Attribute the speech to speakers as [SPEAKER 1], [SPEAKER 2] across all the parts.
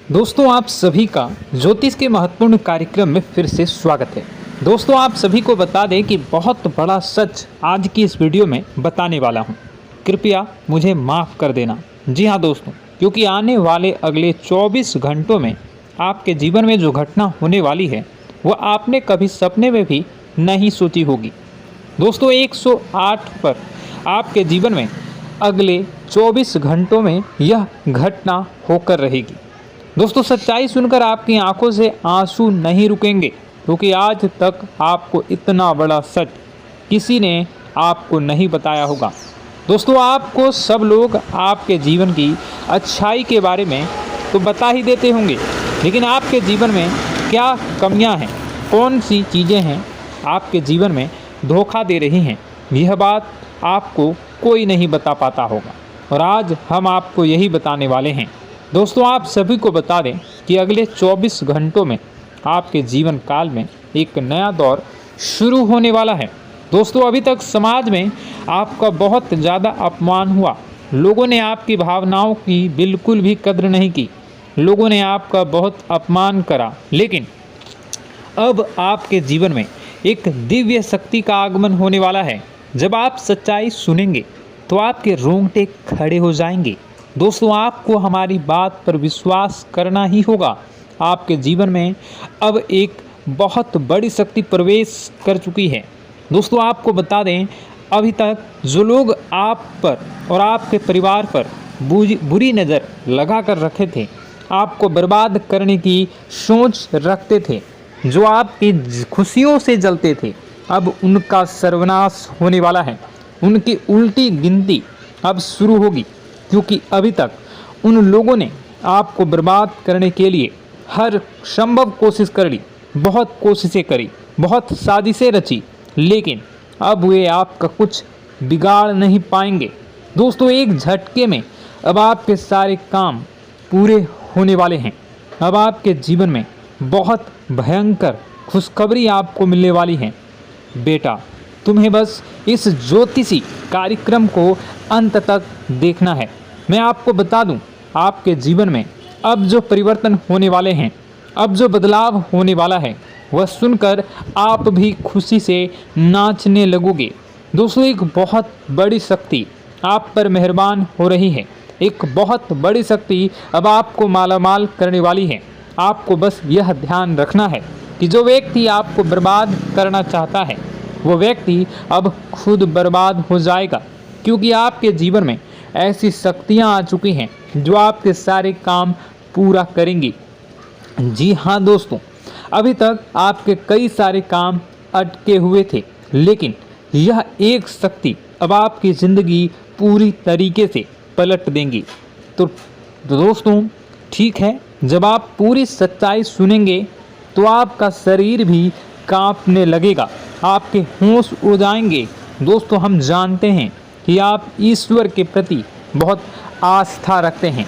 [SPEAKER 1] दोस्तों आप सभी का ज्योतिष के महत्वपूर्ण कार्यक्रम में फिर से स्वागत है। दोस्तों आप सभी को बता दें कि बहुत बड़ा सच आज की इस वीडियो में बताने वाला हूं। कृपया मुझे माफ़ कर देना। जी हां दोस्तों, क्योंकि आने वाले अगले 24 घंटों में आपके जीवन में जो घटना होने वाली है वह आपने कभी सपने में भी नहीं सोची होगी। दोस्तों 108 पर आपके जीवन में अगले 24 घंटों में यह घटना होकर रहेगी। दोस्तों सच्चाई सुनकर आपकी आंखों से आंसू नहीं रुकेंगे, क्योंकि आज तक आपको इतना बड़ा सच किसी ने आपको नहीं बताया होगा। दोस्तों आपको सब लोग आपके जीवन की अच्छाई के बारे में तो बता ही देते होंगे, लेकिन आपके जीवन में क्या कमियां हैं, कौन सी चीज़ें हैं आपके जीवन में धोखा दे रही हैं, यह बात आपको कोई नहीं बता पाता होगा। और आज हम आपको यही बताने वाले हैं। दोस्तों आप सभी को बता दें कि अगले 24 घंटों में आपके जीवन काल में एक नया दौर शुरू होने वाला है। दोस्तों अभी तक समाज में आपका बहुत ज़्यादा अपमान हुआ, लोगों ने आपकी भावनाओं की बिल्कुल भी कद्र नहीं की, लोगों ने आपका बहुत अपमान करा, लेकिन अब आपके जीवन में एक दिव्य शक्ति का आगमन होने वाला है। जब आप सच्चाई सुनेंगे तो आपके रोंगटे खड़े हो जाएंगे। दोस्तों आपको हमारी बात पर विश्वास करना ही होगा। आपके जीवन में अब एक बहुत बड़ी शक्ति प्रवेश कर चुकी है। दोस्तों आपको बता दें, अभी तक जो लोग आप पर और आपके परिवार पर बुरी नज़र लगा कर रखे थे, आपको बर्बाद करने की सोच रखते थे, जो आपकी खुशियों से जलते थे, अब उनका सर्वनाश होने वाला है। उनकी उल्टी गिनती अब शुरू होगी, क्योंकि अभी तक उन लोगों ने आपको बर्बाद करने के लिए हर संभव कोशिश कर ली, बहुत कोशिशें करी, बहुत साजिशें रची, लेकिन अब वे आपका कुछ बिगाड़ नहीं पाएंगे। दोस्तों एक झटके में अब आपके सारे काम पूरे होने वाले हैं। अब आपके जीवन में बहुत भयंकर खुशखबरी आपको मिलने वाली है। बेटा तुम्हें बस इस ज्योतिषी कार्यक्रम को अंत तक देखना है। मैं आपको बता दूं, आपके जीवन में अब जो परिवर्तन होने वाले हैं, अब जो बदलाव होने वाला है, वह सुनकर आप भी खुशी से नाचने लगोगे। दोस्तों एक बहुत बड़ी शक्ति आप पर मेहरबान हो रही है। एक बहुत बड़ी शक्ति अब आपको मालामाल करने वाली है। आपको बस यह ध्यान रखना है कि जो व्यक्ति आपको बर्बाद करना चाहता है, वो व्यक्ति अब खुद बर्बाद हो जाएगा, क्योंकि आपके जीवन में ऐसी शक्तियां आ चुकी हैं जो आपके सारे काम पूरा करेंगी। जी हाँ दोस्तों, अभी तक आपके कई सारे काम अटके हुए थे, लेकिन यह एक शक्ति अब आपकी ज़िंदगी पूरी तरीके से पलट देंगी। तो दोस्तों ठीक है, जब आप पूरी सच्चाई सुनेंगे तो आपका शरीर भी कांपने लगेगा, आपके होश उड़ जाएंगे। दोस्तों हम जानते हैं कि आप ईश्वर के प्रति बहुत आस्था रखते हैं,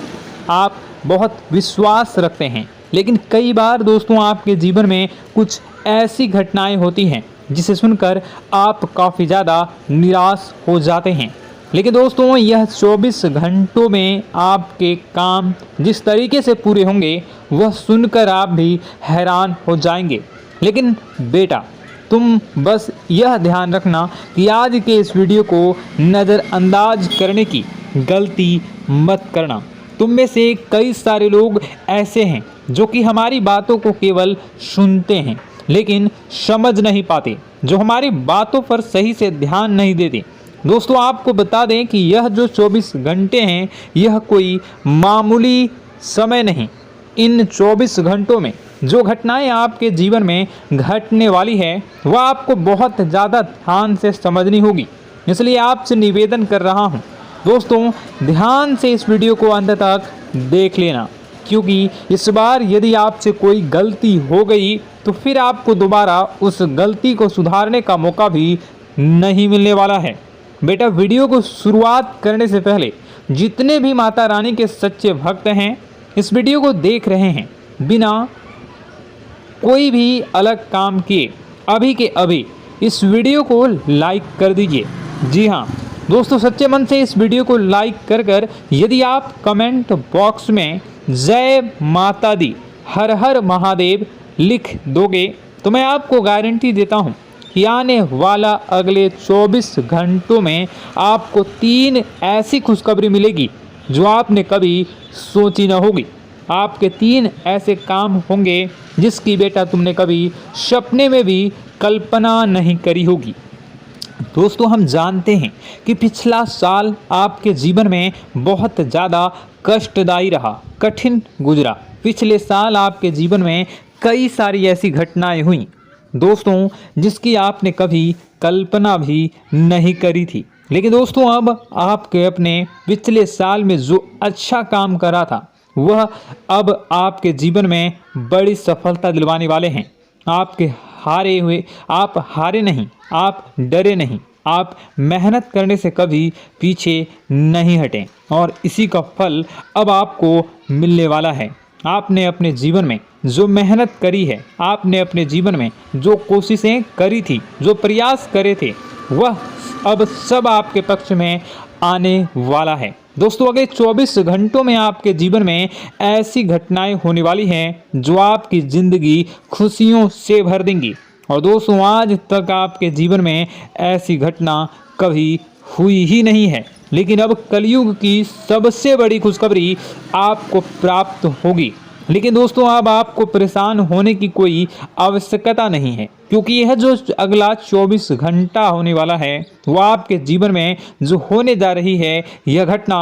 [SPEAKER 1] आप बहुत विश्वास रखते हैं, लेकिन कई बार दोस्तों आपके जीवन में कुछ ऐसी घटनाएं होती हैं जिसे सुनकर आप काफ़ी ज़्यादा निराश हो जाते हैं। लेकिन दोस्तों यह 24 घंटों में आपके काम जिस तरीके से पूरे होंगे वह सुनकर आप भी हैरान हो जाएंगे। लेकिन बेटा तुम बस यह ध्यान रखना कि आज के इस वीडियो को नज़रअंदाज करने की गलती मत करना। तुम में से कई सारे लोग ऐसे हैं जो कि हमारी बातों को केवल सुनते हैं लेकिन समझ नहीं पाते, जो हमारी बातों पर सही से ध्यान नहीं देते। दोस्तों आपको बता दें कि यह जो 24 घंटे हैं यह कोई मामूली समय नहीं। इन 24 घंटों में जो घटनाएं आपके जीवन में घटने वाली है वह आपको बहुत ज़्यादा ध्यान से समझनी होगी। इसलिए आपसे निवेदन कर रहा हूं दोस्तों, ध्यान से इस वीडियो को अंत तक देख लेना, क्योंकि इस बार यदि आपसे कोई गलती हो गई तो फिर आपको दोबारा उस गलती को सुधारने का मौका भी नहीं मिलने वाला है। बेटा वीडियो को शुरुआत करने से पहले जितने भी माता रानी के सच्चे भक्त हैं इस वीडियो को देख रहे हैं, बिना कोई भी अलग काम किए अभी के अभी इस वीडियो को लाइक कर दीजिए। जी हाँ दोस्तों, सच्चे मन से इस वीडियो को लाइक कर यदि आप कमेंट बॉक्स में जय माता दी, हर हर महादेव लिख दोगे तो मैं आपको गारंटी देता हूँ कि आने वाला अगले 24 घंटों में आपको 3 ऐसी खुशखबरी मिलेगी जो आपने कभी सोची न होगी। आपके 3 ऐसे काम होंगे जिसकी बेटा तुमने कभी सपने में भी कल्पना नहीं करी होगी। दोस्तों, हम जानते हैं कि पिछला साल आपके जीवन में बहुत ज़्यादा कष्टदायी रहा, कठिन गुजरा। पिछले साल आपके जीवन में कई सारी ऐसी घटनाएं हुई दोस्तों जिसकी आपने कभी कल्पना भी नहीं करी थी। लेकिन दोस्तों, अब आपके अपने पिछले साल में जो अच्छा काम करा था वह अब आपके जीवन में बड़ी सफलता दिलवाने वाले हैं। आप हारे नहीं, आप डरे नहीं, आप मेहनत करने से कभी पीछे नहीं हटें और इसी का फल अब आपको मिलने वाला है। आपने अपने जीवन में जो मेहनत करी है, आपने अपने जीवन में जो कोशिशें करी थी, जो प्रयास करे थे, वह अब सब आपके पक्ष में आने वाला है। दोस्तों, अगले 24 घंटों में आपके जीवन में ऐसी घटनाएं होने वाली हैं जो आपकी ज़िंदगी खुशियों से भर देंगी। और दोस्तों, आज तक आपके जीवन में ऐसी घटना कभी हुई ही नहीं है, लेकिन अब कलयुग की सबसे बड़ी खुशखबरी आपको प्राप्त होगी। लेकिन दोस्तों, अब आपको परेशान होने की कोई आवश्यकता नहीं है, क्योंकि यह जो अगला 24 घंटा होने वाला है वह आपके जीवन में जो होने जा रही है यह घटना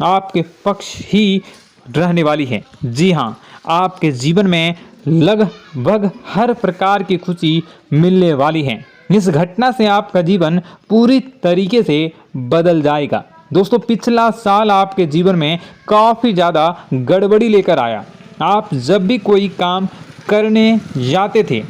[SPEAKER 1] आपके पक्ष ही रहने वाली है। जी हाँ, आपके जीवन में लगभग हर प्रकार की खुशी मिलने वाली है। इस घटना से आपका जीवन पूरी तरीके से बदल जाएगा। दोस्तों, पिछला साल आपके जीवन में काफ़ी ज़्यादा गड़बड़ी लेकर आया। आप जब भी कोई काम करने जाते थे,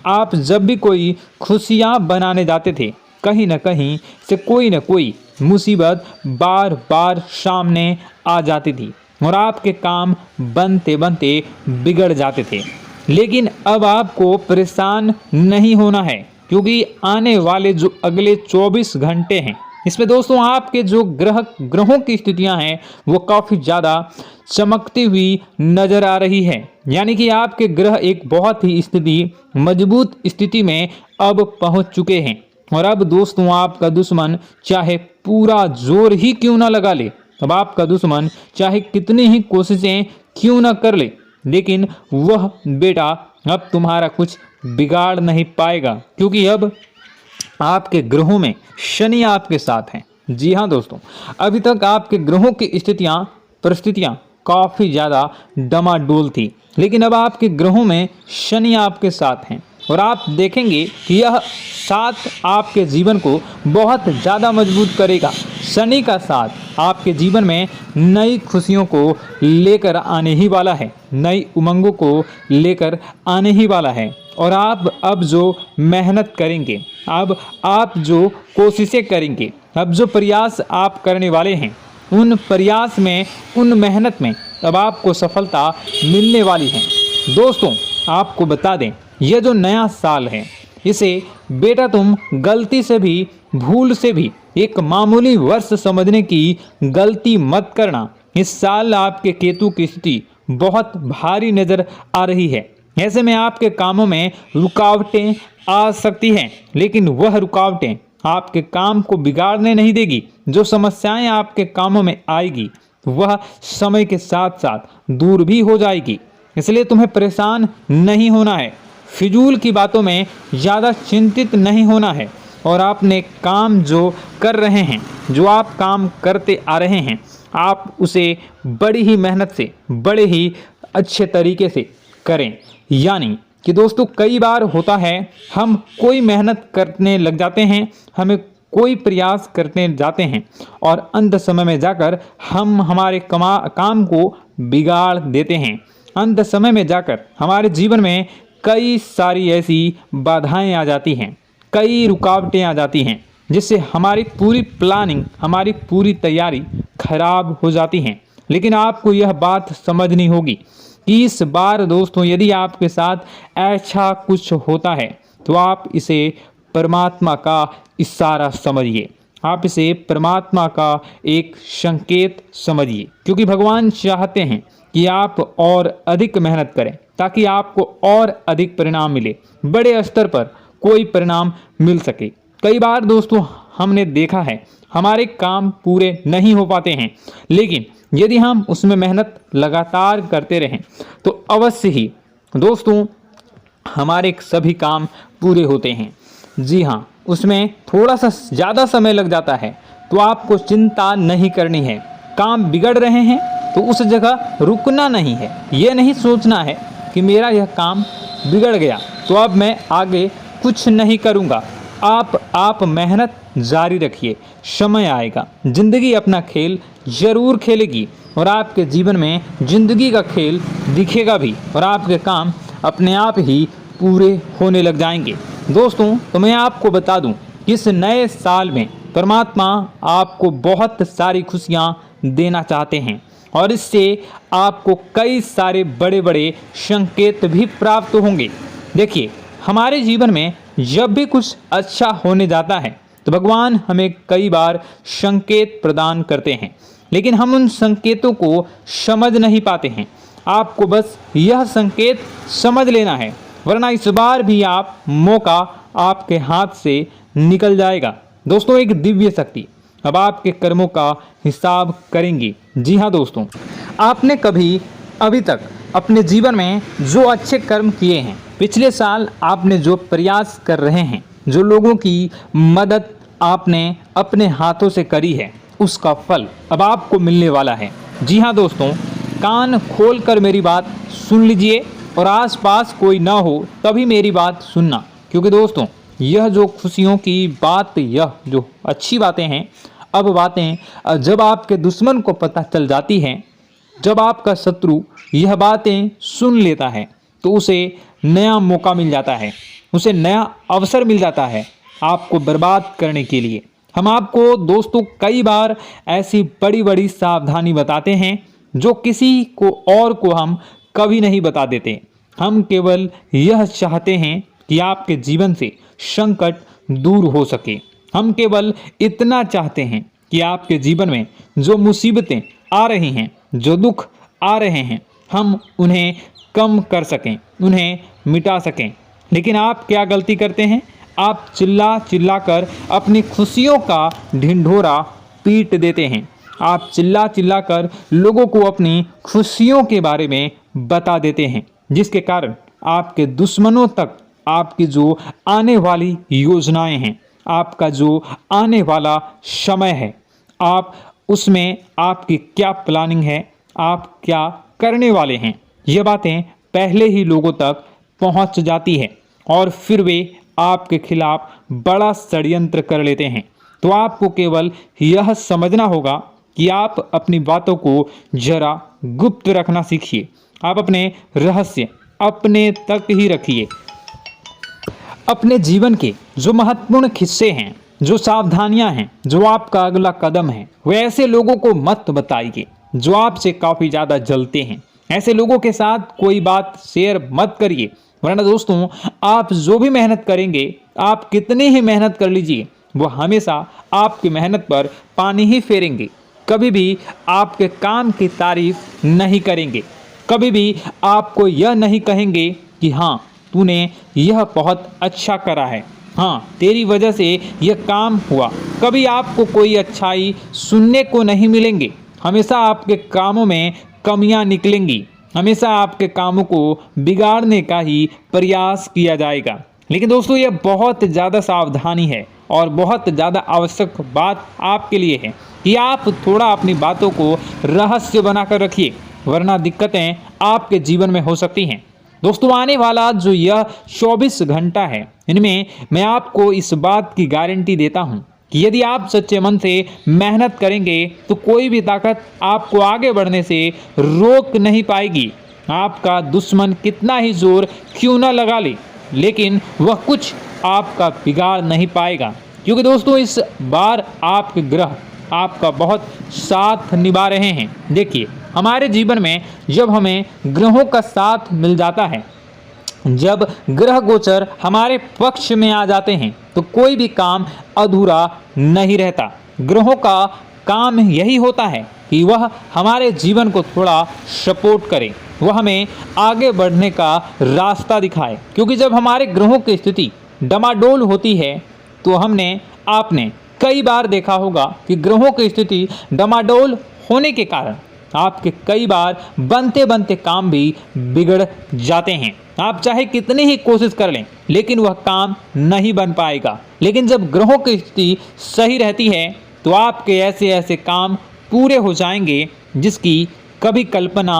[SPEAKER 1] आप जब भी कोई खुशियाँ बनाने जाते थे, कहीं न कहीं से कोई न कोई मुसीबत बार बार सामने आ जाती थी और आपके काम बनते बनते बिगड़ जाते थे। लेकिन अब आपको परेशान नहीं होना है, क्योंकि आने वाले जो अगले 24 घंटे हैं इसमें दोस्तों आपके जो ग्रहों की स्थितियां हैं वो काफ़ी ज़्यादा चमकती हुई नज़र आ रही है। यानी कि आपके ग्रह एक बहुत ही मजबूत स्थिति में अब पहुंच चुके हैं। और अब दोस्तों, आपका दुश्मन चाहे पूरा जोर ही क्यों ना लगा ले, अब आपका दुश्मन चाहे कितनी ही कोशिशें क्यों ना कर ले, लेकिन वह बेटा अब तुम्हारा कुछ बिगाड़ नहीं पाएगा, क्योंकि अब आपके ग्रहों में शनि आपके साथ हैं। जी हाँ दोस्तों, अभी तक आपके ग्रहों की परिस्थितियाँ काफ़ी ज़्यादा डमाडोल थी, लेकिन अब आपके ग्रहों में शनि आपके साथ हैं और आप देखेंगे कि यह साथ आपके जीवन को बहुत ज़्यादा मजबूत करेगा। शनि का साथ आपके जीवन में नई खुशियों को लेकर आने ही वाला है, नई उमंगों को लेकर आने ही वाला है। और आप अब जो मेहनत करेंगे, अब आप जो कोशिशें करेंगे, अब जो प्रयास आप करने वाले हैं, उन प्रयास में, उन मेहनत में अब आपको सफलता मिलने वाली है। दोस्तों, आपको बता दें, यह जो नया साल है इसे बेटा तुम गलती से भी, भूल से भी एक मामूली वर्ष समझने की गलती मत करना। इस साल आपके केतु की स्थिति बहुत भारी नज़र आ रही है। ऐसे में आपके कामों में रुकावटें आ सकती हैं, लेकिन वह रुकावटें आपके काम को बिगाड़ने नहीं देगी। जो समस्याएं आपके कामों में आएगी वह समय के साथ साथ दूर भी हो जाएगी। इसलिए तुम्हें परेशान नहीं होना है, फिजूल की बातों में ज़्यादा चिंतित नहीं होना है। और आपने काम जो कर रहे हैं, जो आप काम करते आ रहे हैं, आप उसे बड़ी ही मेहनत से, बड़े ही अच्छे तरीके से करें। यानी कि दोस्तों, कई बार होता है हम कोई मेहनत करने लग जाते हैं, हमें कोई प्रयास करने जाते हैं और अंत समय में जाकर हम हमारे काम को बिगाड़ देते हैं। अंत समय में जाकर हमारे जीवन में कई सारी ऐसी बाधाएं आ जाती हैं, कई रुकावटें आ जाती हैं, जिससे हमारी पूरी प्लानिंग, हमारी पूरी तैयारी खराब हो जाती हैं। लेकिन आपको यह बात समझनी होगी कि इस बार दोस्तों, यदि आपके साथ ऐसा कुछ होता है तो आप इसे परमात्मा का इशारा समझिए। आप इसे परमात्मा का एक संकेत समझिए, क्योंकि भगवान चाहते हैं कि आप और अधिक मेहनत करें ताकि आपको और अधिक परिणाम मिले, बड़े स्तर पर कोई परिणाम मिल सके। कई बार दोस्तों हमने देखा है हमारे काम पूरे नहीं हो पाते हैं, लेकिन यदि हम उसमें मेहनत लगातार करते रहें तो अवश्य ही दोस्तों हमारे सभी काम पूरे होते हैं। जी हाँ, उसमें थोड़ा सा ज़्यादा समय लग जाता है तो आपको चिंता नहीं करनी है। काम बिगड़ रहे हैं तो उस जगह रुकना नहीं है, ये नहीं सोचना है कि मेरा यह काम बिगड़ गया तो अब मैं आगे कुछ नहीं करूँगा। आप मेहनत जारी रखिए, समय आएगा, ज़िंदगी अपना खेल ज़रूर खेलेगी और आपके जीवन में ज़िंदगी का खेल दिखेगा भी और आपके काम अपने आप ही पूरे होने लग जाएंगे। दोस्तों तो मैं आपको बता दूं कि इस नए साल में परमात्मा आपको बहुत सारी खुशियां देना चाहते हैं और इससे आपको कई सारे बड़े बड़े संकेत भी प्राप्त होंगे। देखिए, हमारे जीवन में जब भी कुछ अच्छा होने जाता है तो भगवान हमें कई बार संकेत प्रदान करते हैं, लेकिन हम उन संकेतों को समझ नहीं पाते हैं। आपको बस यह संकेत समझ लेना है, वरना इस बार भी आप मौका आपके हाथ से निकल जाएगा। दोस्तों, एक दिव्य शक्ति अब आपके कर्मों का हिसाब करेंगी। जी हाँ दोस्तों, आपने कभी अभी तक अपने जीवन में जो अच्छे कर्म किए हैं, पिछले साल आपने जो प्रयास कर रहे हैं, जो लोगों की मदद आपने अपने हाथों से करी है, उसका फल अब आपको मिलने वाला है। जी हाँ दोस्तों, कान खोलकर मेरी बात सुन लीजिए और आसपास कोई ना हो तभी मेरी बात सुनना, क्योंकि दोस्तों यह जो खुशियों की बात, यह जो अच्छी बातें हैं, अब बातें जब आपके दुश्मन को पता चल जाती हैं, जब आपका शत्रु यह बातें सुन लेता है तो उसे नया मौका मिल जाता है, उसे नया अवसर मिल जाता है आपको बर्बाद करने के लिए। हम आपको दोस्तों कई बार ऐसी बड़ी बड़ी सावधानी बताते हैं जो किसी को और को हम कभी नहीं बता देते। हम केवल यह चाहते हैं कि आपके जीवन से संकट दूर हो सके। हम केवल इतना चाहते हैं कि आपके जीवन में जो मुसीबतें आ रही हैं, जो दुख आ रहे हैं, हम उन्हें कम कर सकें, उन्हें मिटा सकें। लेकिन आप क्या गलती करते हैं? आप चिल्ला चिल्ला कर अपनी खुशियों का ढिंढोरा पीट देते हैं। आप चिल्ला चिल्ला कर लोगों को अपनी खुशियों के बारे में बता देते हैं, जिसके कारण आपके दुश्मनों तक आपकी जो आने वाली योजनाएं हैं, आपका जो आने वाला समय है, आप उसमें आपकी क्या प्लानिंग है, आप क्या करने वाले हैं, ये बातें पहले ही लोगों तक पहुंच जाती है और फिर वे आपके खिलाफ बड़ा षड्यंत्र कर लेते हैं। तो आपको केवल यह समझना होगा कि आप अपनी बातों को जरा गुप्त रखना सीखिए। आप अपने रहस्य अपने तक ही रखिए। अपने जीवन के जो महत्वपूर्ण हिस्से हैं, जो सावधानियां हैं, जो आपका अगला कदम है, वे ऐसे लोगों को मत बताइए जो आपसे काफ़ी ज़्यादा जलते हैं। ऐसे लोगों के साथ कोई बात शेयर मत करिए, वरना दोस्तों आप जो भी मेहनत करेंगे, आप कितनी ही मेहनत कर लीजिए, वो हमेशा आपकी मेहनत पर पानी ही फेरेंगे। कभी भी आपके काम की तारीफ नहीं करेंगे, कभी भी आपको यह नहीं कहेंगे कि हाँ तूने यह बहुत अच्छा करा है, हाँ तेरी वजह से यह काम हुआ। कभी आपको कोई अच्छाई सुनने को नहीं मिलेंगे। हमेशा आपके कामों में कमियां निकलेंगी, हमेशा आपके कामों को बिगाड़ने का ही प्रयास किया जाएगा। लेकिन दोस्तों यह बहुत ज़्यादा सावधानी है और बहुत ज़्यादा आवश्यक बात आपके लिए है कि आप थोड़ा अपनी बातों को रहस्य बनाकर रखिए, वरना दिक्कतें आपके जीवन में हो सकती हैं। दोस्तों आने वाला जो यह 24 घंटा है, इनमें मैं आपको इस बात की गारंटी देता हूँ कि यदि आप सच्चे मन से मेहनत करेंगे तो कोई भी ताकत आपको आगे बढ़ने से रोक नहीं पाएगी। आपका दुश्मन कितना ही जोर क्यों न लगा ले, लेकिन वह कुछ आपका बिगाड़ नहीं पाएगा, क्योंकि दोस्तों इस बार आपके ग्रह आपका बहुत साथ निभा रहे हैं। देखिए, हमारे जीवन में जब हमें ग्रहों का साथ मिल जाता है जब ग्रह गोचर हमारे पक्ष में आ जाते हैं तो कोई भी काम अधूरा नहीं रहता। ग्रहों का काम यही होता है कि वह हमारे जीवन को थोड़ा सपोर्ट करे, वह हमें आगे बढ़ने का रास्ता दिखाए। क्योंकि जब हमारे ग्रहों की स्थिति डमाडोल होती है तो आपने कई बार देखा होगा कि ग्रहों की स्थिति डमाडोल होने के कारण आपके कई बार बनते बनते काम भी बिगड़ जाते हैं। आप चाहे कितनी ही कोशिश कर लें लेकिन वह काम नहीं बन पाएगा। लेकिन जब ग्रहों की स्थिति सही रहती है तो आपके ऐसे ऐसे काम पूरे हो जाएंगे जिसकी कभी कल्पना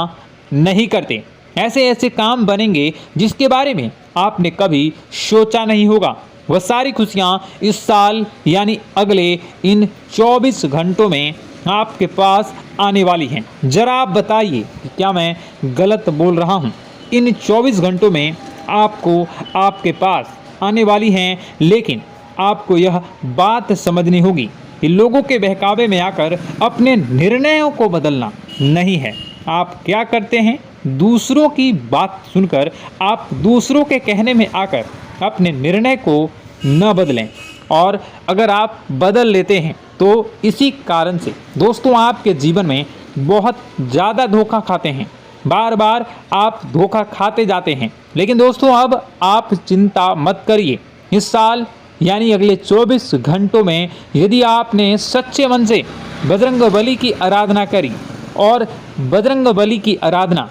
[SPEAKER 1] नहीं करते। ऐसे ऐसे काम बनेंगे जिसके बारे में आपने कभी सोचा नहीं होगा। वह सारी खुशियाँ इस साल यानी अगले इन 24 घंटों में आपके पास आने वाली हैं। जरा आप बताइए कि क्या मैं गलत बोल रहा हूँ? इन 24 घंटों में आपको आपके पास आने वाली हैं, लेकिन आपको यह बात समझनी होगी कि लोगों के बहकावे में आकर अपने निर्णयों को बदलना नहीं है। आप क्या करते हैं? दूसरों की बात सुनकर आप दूसरों के कहने में आकर अपने निर्णय को न बदलें, और अगर आप बदल लेते हैं तो इसी कारण से दोस्तों आपके जीवन में बहुत ज़्यादा धोखा खाते हैं। बार बार आप धोखा खाते जाते हैं। लेकिन दोस्तों अब आप चिंता मत करिए। इस साल यानी अगले 24 घंटों में यदि आपने सच्चे मन से बजरंगबली की आराधना करी, और बजरंगबली की आराधना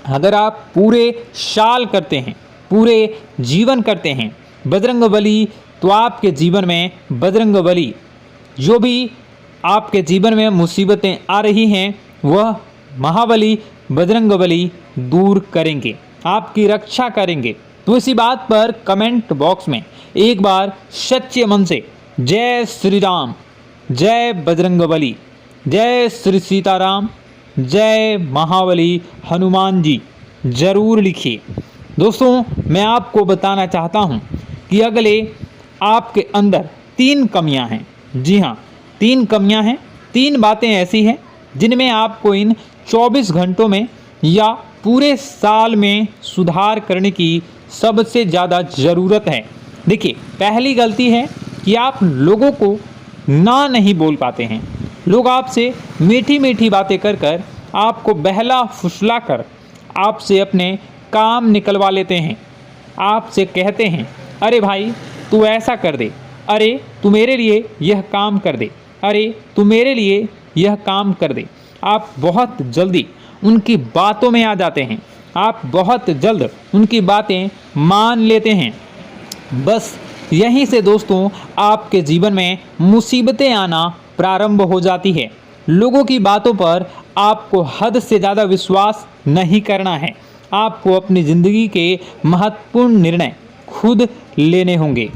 [SPEAKER 1] अगर आप पूरे साल करते हैं, पूरे जीवन करते हैं बजरंगबली, तो आपके जीवन में बजरंगबली जो भी आपके जीवन में मुसीबतें आ रही हैं वह महाबली बजरंगबली दूर करेंगे, आपकी रक्षा करेंगे। तो इसी बात पर कमेंट बॉक्स में एक बार सच्चे मन से जय श्री राम, जय बजरंगबली, जय श्री सीताराम, जय महाबली हनुमान जी जरूर लिखिए। दोस्तों मैं आपको बताना चाहता हूँ कि अगले आपके अंदर 3 कमियां हैं। जी हाँ, 3 कमियां हैं। 3 बातें ऐसी हैं जिनमें आपको इन 24 घंटों में या पूरे साल में सुधार करने की सबसे ज़्यादा ज़रूरत है। देखिए, पहली गलती है कि आप लोगों को ना नहीं बोल पाते हैं। लोग आपसे मीठी मीठी बातें कर कर आपको बहला फुसला कर आपसे अपने काम निकलवा लेते हैं। आपसे कहते हैं, अरे भाई तू ऐसा कर दे, अरे तू मेरे लिए यह काम कर दे, अरे तू मेरे लिए यह काम कर दे। आप बहुत जल्दी उनकी बातों में आ जाते हैं, आप बहुत जल्द उनकी बातें मान लेते हैं। बस यहीं से दोस्तों आपके जीवन में मुसीबतें आना प्रारंभ हो जाती है। लोगों की बातों पर आपको हद से ज़्यादा विश्वास नहीं करना है। आपको अपनी ज़िंदगी के महत्वपूर्ण निर्णय खुद लेने होंगे।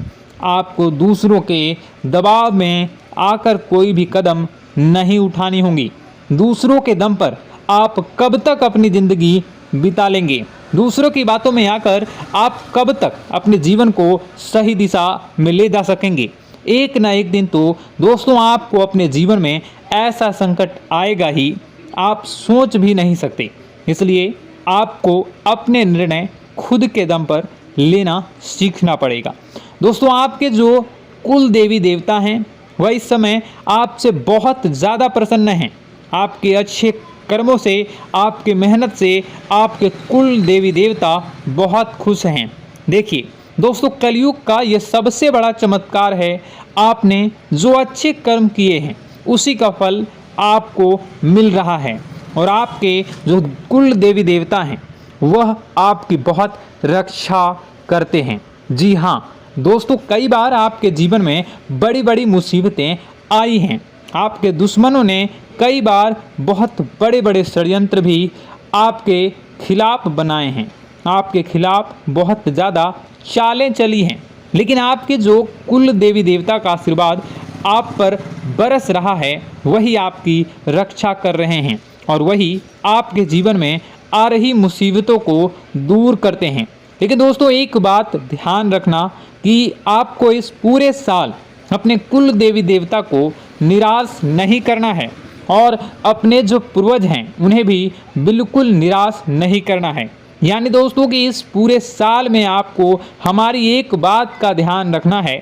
[SPEAKER 1] आपको दूसरों के दबाव में आकर कोई भी कदम नहीं उठानी होगी। दूसरों के दम पर आप कब तक अपनी ज़िंदगी बिता लेंगे? दूसरों की बातों में आकर आप कब तक अपने जीवन को सही दिशा में ले जा सकेंगे? एक ना एक दिन तो दोस्तों आपको अपने जीवन में ऐसा संकट आएगा ही, आप सोच भी नहीं सकते। इसलिए आपको अपने निर्णय खुद के दम पर लेना सीखना पड़ेगा। दोस्तों आपके जो कुल देवी देवता हैं वह इस समय आपसे बहुत ज़्यादा प्रसन्न हैं। आपके अच्छे कर्मों से, आपके मेहनत से आपके कुल देवी देवता बहुत खुश हैं। देखिए दोस्तों, कलयुग का ये सबसे बड़ा चमत्कार है। आपने जो अच्छे कर्म किए हैं उसी का फल आपको मिल रहा है, और आपके जो कुल देवी देवता हैं वह आपकी बहुत रक्षा करते हैं। जी हाँ दोस्तों, कई बार आपके जीवन में बड़ी बड़ी मुसीबतें आई हैं। आपके दुश्मनों ने कई बार बहुत बड़े बड़े षड्यंत्र भी आपके खिलाफ बनाए हैं, आपके खिलाफ बहुत ज़्यादा चालें चली हैं। लेकिन आपके जो कुल देवी देवता का आशीर्वाद आप पर बरस रहा है वही आपकी रक्षा कर रहे हैं, और वही आपके जीवन में आ रही मुसीबतों को दूर करते हैं। लेकिन दोस्तों एक बात ध्यान रखना कि आपको इस पूरे साल अपने कुल देवी देवता को निराश नहीं करना है, और अपने जो पूर्वज हैं उन्हें भी बिल्कुल निराश नहीं करना है। यानी दोस्तों कि इस पूरे साल में आपको हमारी एक बात का ध्यान रखना है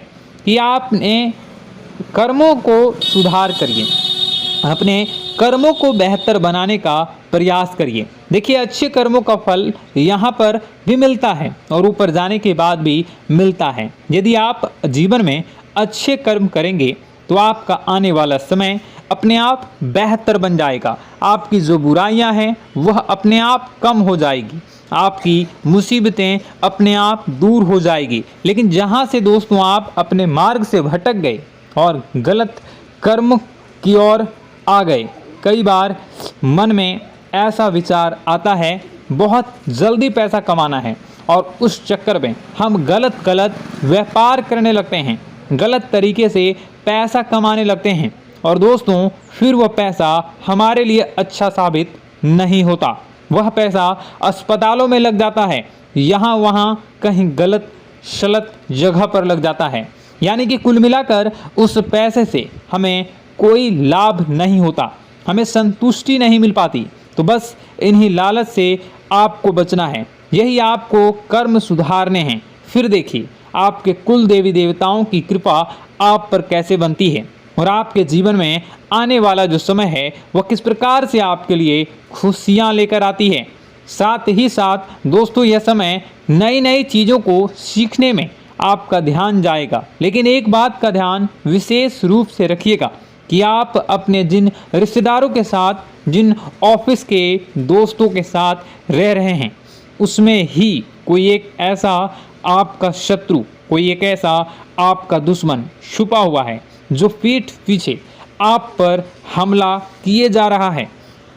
[SPEAKER 1] कि आपने कर्मों को सुधार करिए, अपने कर्मों को बेहतर बनाने का प्रयास करिए। देखिए, अच्छे कर्मों का फल यहाँ पर भी मिलता है और ऊपर जाने के बाद भी मिलता है। यदि आप जीवन में अच्छे कर्म करेंगे तो आपका आने वाला समय अपने आप बेहतर बन जाएगा। आपकी जो बुराइयां हैं वह अपने आप कम हो जाएगी, आपकी मुसीबतें अपने आप दूर हो जाएगी। लेकिन जहां से दोस्तों आप अपने मार्ग से भटक गए और गलत कर्म की ओर आ गए, कई बार मन में ऐसा विचार आता है बहुत जल्दी पैसा कमाना है और उस चक्कर में हम गलत व्यापार करने लगते हैं, गलत तरीके से पैसा कमाने लगते हैं और दोस्तों फिर वह पैसा हमारे लिए अच्छा साबित नहीं होता। वह पैसा अस्पतालों में लग जाता है, यहाँ वहाँ कहीं गलत शलत जगह पर लग जाता है। यानी कि कुल मिलाकर उस पैसे से हमें कोई लाभ नहीं होता, हमें संतुष्टि नहीं मिल पाती। तो बस इन्हीं लालच से आपको बचना है, यही आपको कर्म सुधारने हैं। फिर देखिए आपके कुल देवी देवताओं की कृपा आप पर कैसे बनती है और आपके जीवन में आने वाला जो समय है वह किस प्रकार से आपके लिए खुशियाँ लेकर आती है। साथ ही साथ दोस्तों यह समय नई नई चीज़ों को सीखने में आपका ध्यान जाएगा। लेकिन एक बात का ध्यान विशेष रूप से रखिएगा कि आप अपने जिन रिश्तेदारों के साथ, जिन ऑफिस के दोस्तों के साथ रह रहे हैं, उसमें ही कोई एक ऐसा आपका शत्रु, कोई एक ऐसा आपका दुश्मन छुपा हुआ है जो पीठ पीछे आप पर हमला किए जा रहा है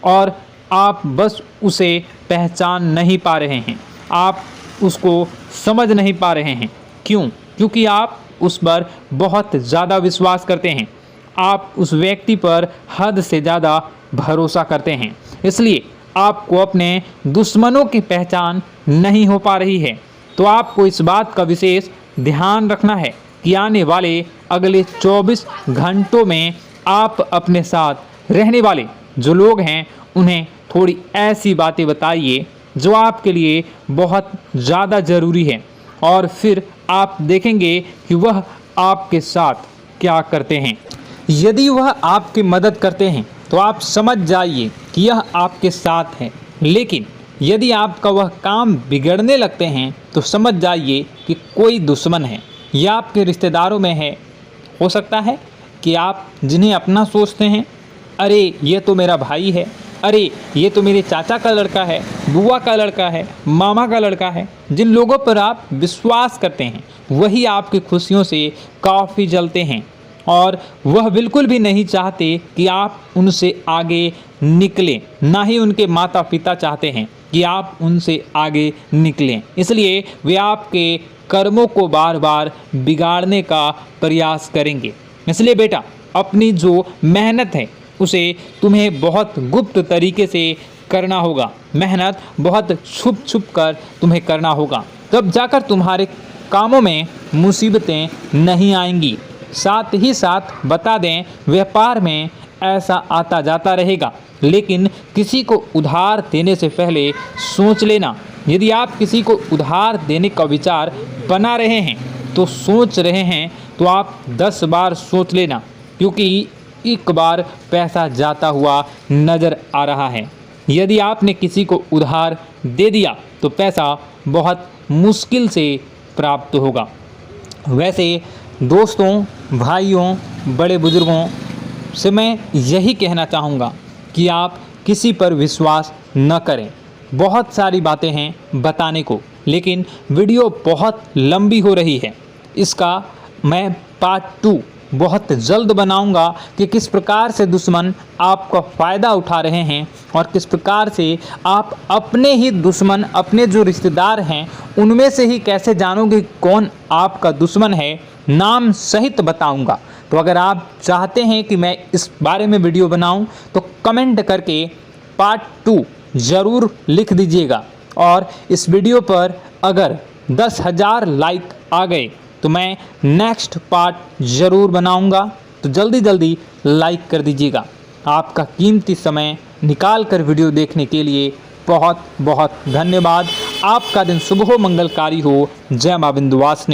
[SPEAKER 1] और आप बस उसे पहचान नहीं पा रहे हैं, आप उसको समझ नहीं पा रहे हैं। क्यों? क्योंकि आप उस पर बहुत ज़्यादा विश्वास करते हैं, आप उस व्यक्ति पर हद से ज़्यादा भरोसा करते हैं, इसलिए आपको अपने दुश्मनों की पहचान नहीं हो पा रही है। तो आपको इस बात का विशेष ध्यान रखना है कि आने वाले अगले 24 घंटों में आप अपने साथ रहने वाले जो लोग हैं उन्हें थोड़ी ऐसी बातें बताइए जो आपके लिए बहुत ज़्यादा ज़रूरी है और फिर आप देखेंगे कि वह आपके साथ क्या करते हैं। यदि वह आपकी मदद करते हैं तो आप समझ जाइए कि यह आपके साथ है, लेकिन यदि आपका वह काम बिगड़ने लगते हैं तो समझ जाइए कि कोई दुश्मन है या आपके रिश्तेदारों में है। हो सकता है कि आप जिन्हें अपना सोचते हैं, अरे ये तो मेरा भाई है, अरे ये तो मेरे चाचा का लड़का है, बुआ का लड़का है, मामा का लड़का है, जिन लोगों पर आप विश्वास करते हैं वही आपकी खुशियों से काफ़ी जलते हैं और वह बिल्कुल भी नहीं चाहते कि आप उनसे आगे निकलें, ना ही उनके माता पिता चाहते हैं कि आप उनसे आगे निकलें। इसलिए वे आपके कर्मों को बार बार बिगाड़ने का प्रयास करेंगे। इसलिए बेटा, अपनी जो मेहनत है उसे तुम्हें बहुत गुप्त तरीके से करना होगा, मेहनत बहुत छुप छुप कर तुम्हें करना होगा, तब जाकर तुम्हारे कामों में मुसीबतें नहीं आएंगी। साथ ही साथ बता दें, व्यापार में ऐसा आता जाता रहेगा, लेकिन किसी को उधार देने से पहले सोच लेना। यदि आप किसी को उधार देने का विचार बना रहे हैं तो सोच रहे हैं तो आप 10 बार सोच लेना, क्योंकि एक बार पैसा जाता हुआ नज़र आ रहा है। यदि आपने किसी को उधार दे दिया तो पैसा बहुत मुश्किल से प्राप्त होगा। वैसे दोस्तों, भाइयों, बड़े बुजुर्गों से मैं यही कहना चाहूँगा कि आप किसी पर विश्वास न करें। बहुत सारी बातें हैं बताने को, लेकिन वीडियो बहुत लंबी हो रही है। इसका मैं पार्ट 2 बहुत जल्द बनाऊंगा कि किस प्रकार से दुश्मन आपका फ़ायदा उठा रहे हैं और किस प्रकार से आप अपने ही दुश्मन, अपने जो रिश्तेदार हैं उनमें से ही कैसे जानोगे कौन आपका दुश्मन है, नाम सहित बताऊंगा। तो अगर आप चाहते हैं कि मैं इस बारे में वीडियो बनाऊं तो कमेंट करके पार्ट 2 ज़रूर लिख दीजिएगा। और इस वीडियो पर अगर 10,000 लाइक आ गए तो मैं नेक्स्ट पार्ट ज़रूर बनाऊंगा। तो जल्दी जल्दी लाइक कर दीजिएगा। आपका कीमती समय निकाल कर वीडियो देखने के लिए बहुत बहुत धन्यवाद। आपका दिन शुभ हो, मंगलकारी हो। जय मां विंध्यवासिनी।